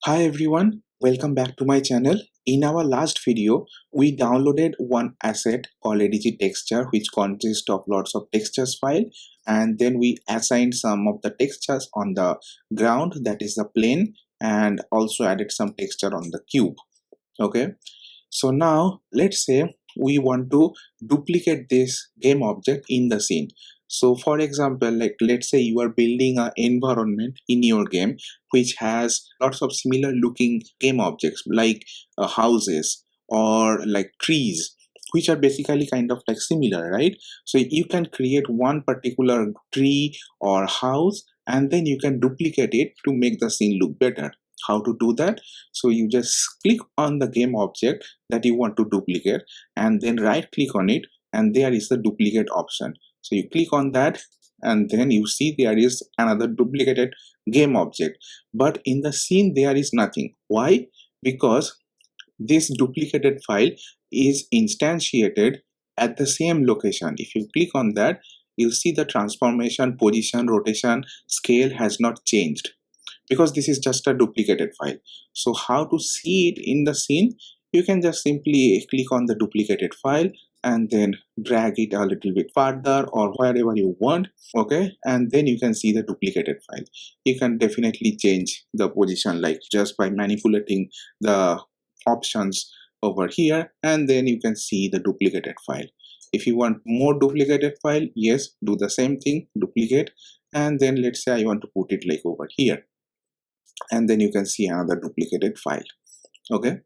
Hi everyone, welcome back to my channel. In our last video, we downloaded one asset called ADG texture which consists of lots of textures file, and then we assigned some of the textures on the ground, that is the plane, and also added some texture on the cube. Okay, so now let's say we want to duplicate this game object in the scene. So for example, like let's say you are building an environment in your game which has lots of similar looking game objects like houses or like trees, which are basically kind of like similar, right? So you can create one particular tree or house and then you can duplicate it to make the scene look better. How to do that? So you just click on the game object that you want to duplicate and then right click on it, and there is the duplicate option. So you click on that and then you see there is another duplicated game object, but in the scene there is nothing. Why? Because this duplicated file is instantiated at the same location. If you click on that, you'll see the transformation, position, rotation, scale has not changed because this is just a duplicated file. So how to see it in the scene? You can just simply click on the duplicated file and then drag it a little bit further or wherever you want. Okay, and then you can see the duplicated file. You can definitely change the position like just by manipulating the options over here, and then you can see the duplicated file. If you want more duplicated file, yes, do the same thing, duplicate, and then let's say I want to put it like over here, and then you can see another duplicated file. Okay,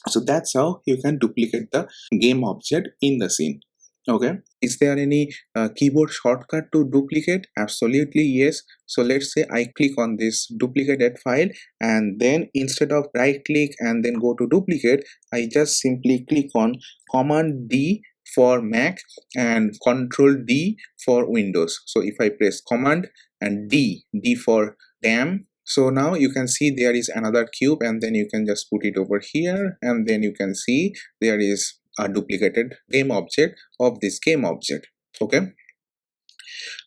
so that's how you can duplicate the game object in the scene. Okay, is there any keyboard shortcut to duplicate? Absolutely yes. So let's say I click on this duplicated file, and then instead of right click and then go to duplicate, I just simply click on Command D for Mac and Control D for Windows. So if I press Command and D for damn, so now you can see there is another cube, and then you can just put it over here, and then you can see there is a duplicated game object of this game object. Okay,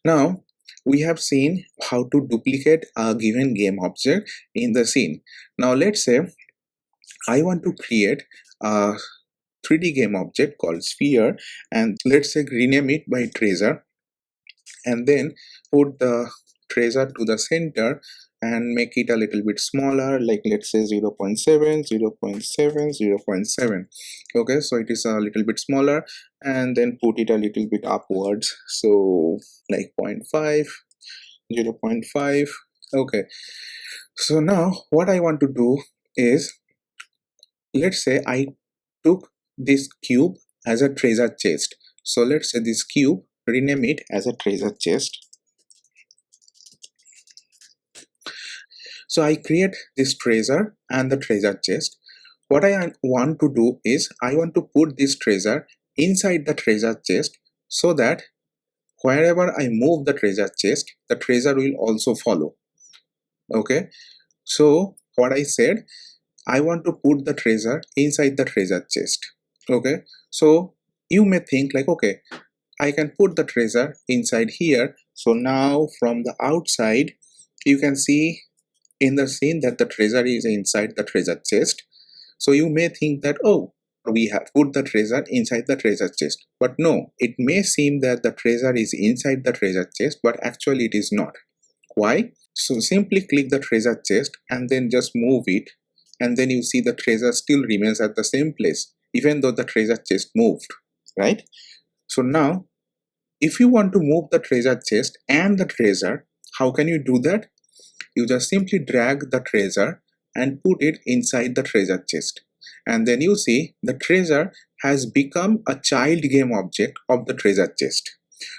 now we have seen how to duplicate a given game object in the scene. Now let's say I want to create a 3D game object called sphere, and let's say rename it by treasure, and then put the treasure to the center and make it a little bit smaller, like let's say 0 0.7, 0 0.7, 0 0.7. Okay, so it is a little bit smaller, and then put it a little bit upwards, so like 0.5, 0 0.5. Okay, so now what I want to do is, let's say I took this cube as a treasure chest. So let's say this cube, rename it as a treasure chest. So I create this treasure and the treasure chest. What I want to do is I want to put this treasure inside the treasure chest so that wherever I move the treasure chest, the treasure will also follow. Okay, so what I said, I want to put the treasure inside the treasure chest. Okay, so you may think like, okay, I can put the treasure inside here. So now from the outside, you can see in the scene that the treasure is inside the treasure chest. So you may think that, oh, we have put the treasure inside the treasure chest. But no, it may seem that the treasure is inside the treasure chest, but actually it is not. Why? So simply click the treasure chest and then just move it, and then you see the treasure still remains at the same place, even though the treasure chest moved, right? So now, if you want to move the treasure chest and the treasure, how can you do that? You just simply drag the treasure and put it inside the treasure chest, and then you see the treasure has become a child game object of the treasure chest.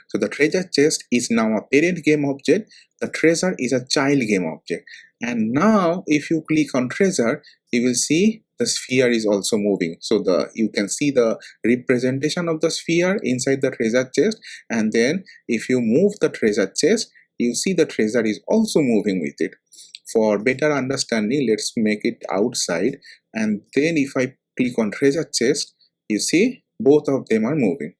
So the treasure chest is now a parent game object, the treasure is a child game object, and now if you click on treasure, you will see the sphere is also moving. So you can see the representation of the sphere inside the treasure chest, and then if you move the treasure chest, you see the treasure is also moving with it. For better understanding, let's make it outside, and then if I click on treasure chest, you see both of them are moving.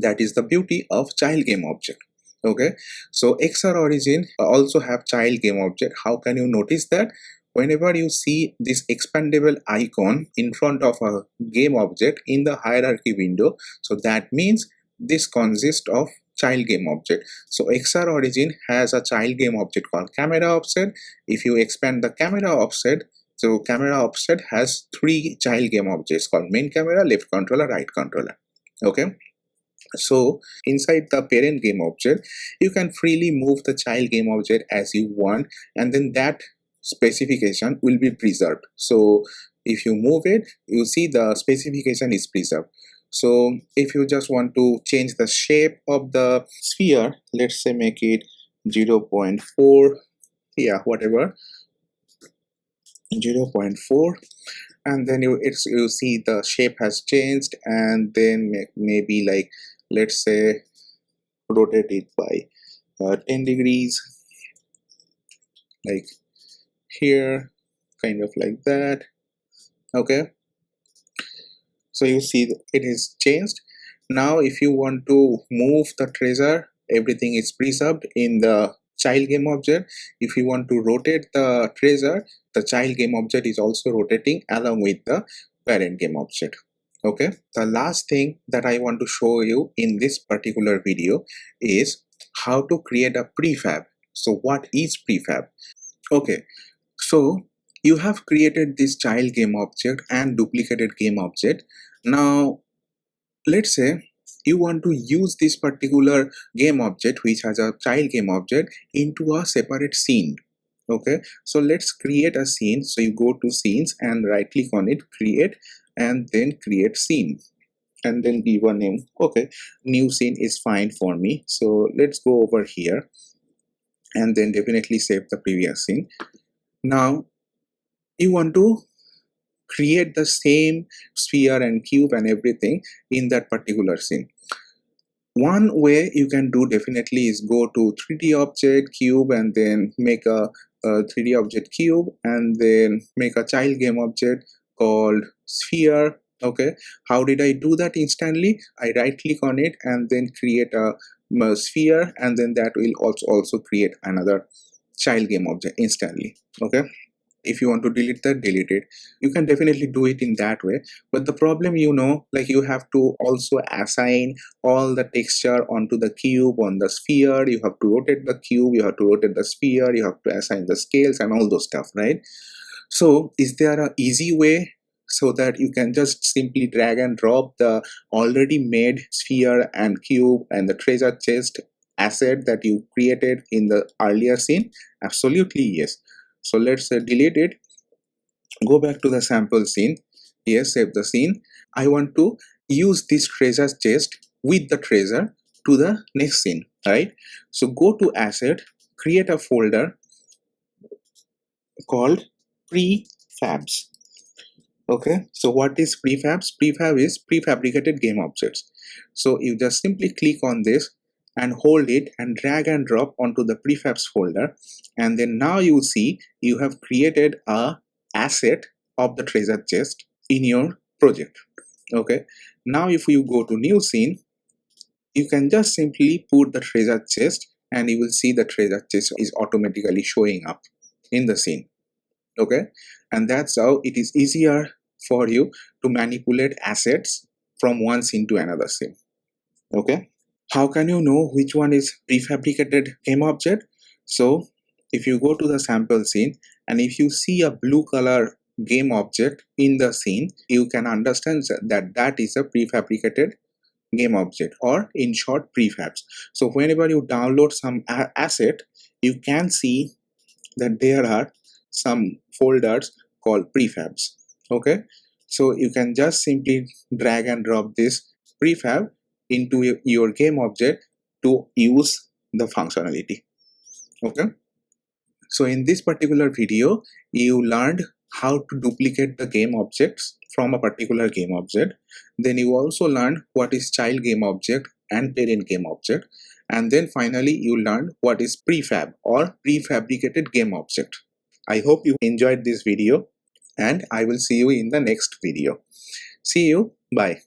That is the beauty of child game object. Okay, so XR Origin also have child game object. How can you notice that? whenever you see this expandable icon in front of a game object in the hierarchy window, so that means this consists of child game object. So XR origin has a child game object called camera offset. If you expand the camera offset, so camera offset has three child game objects called main camera, left controller, right controller. Okay. So inside the parent game object, you can freely move the child game object as you want, and then that specification will be preserved. So if you move it, you see the specification is preserved. So if you just want to change the shape of the sphere, let's say make it 0.4, yeah, whatever, 0.4, and then you see the shape has changed, and then maybe like, let's say rotate it by 10 degrees, like here, kind of like that. Okay, so you see it is changed. Now if you want to move the treasure, everything is preserved in the child game object. If you want to rotate the treasure, the child game object is also rotating along with the parent game object. Okay, the last thing that I want to show you in this particular video is how to create a prefab. So what is prefab? Okay, so you have created this child game object and duplicated game object. Now let's say you want to use this particular game object which has a child game object into a separate scene. Okay, so let's create a scene. So you go to scenes and right click on it, create, and then create scene, and then give a name. Okay, new scene is fine for me. So let's go over here and then definitely save the previous scene. Now you want to create the same sphere and cube and everything in that particular scene. One way you can do definitely is go to 3D object, cube, and then make a 3D object cube, and then make a child game object called sphere. Okay, how did I do that instantly? I right click on it and then create a sphere, and then that will also create another child game object instantly. Okay, if you want to delete that, delete it. You can definitely do it in that way, but the problem, like you have to also assign all the texture onto the cube, on the sphere. You have to rotate the cube, you have to rotate the sphere, you have to assign the scales and all those stuff, right? So is there an easy way so that you can just simply drag and drop the already made sphere and cube and the treasure chest asset that you created in the earlier scene? Absolutely yes. So let's delete it, go back to the sample scene. Yes, save the scene. I want to use this treasure chest with the treasure to the next scene, right? So go to asset, create a folder called Prefabs. Okay, so what is Prefabs? Prefab is prefabricated game objects. So you just simply click on this and hold it and drag and drop onto the prefabs folder, and then now you see you have created a asset of the treasure chest in your project. Okay, now if you go to new scene, you can just simply put the treasure chest and you will see the treasure chest is automatically showing up in the scene. Okay, and that's how it is easier for you to manipulate assets from one scene to another scene. Okay, how can you know which one is prefabricated game object? So if you go to the sample scene and if you see a blue color game object in the scene, you can understand that that is a prefabricated game object, or in short, prefabs. So whenever you download some asset, you can see that there are some folders called prefabs. Okay, so you can just simply drag and drop this prefab into your game object to use the functionality. Okay, so in this particular video you learned how to duplicate the game objects from a particular game object. Then you also learned what is child game object and parent game object, and then finally you learned what is prefab or prefabricated game object. I hope you enjoyed this video, and I will see you in the next video. See you. Bye.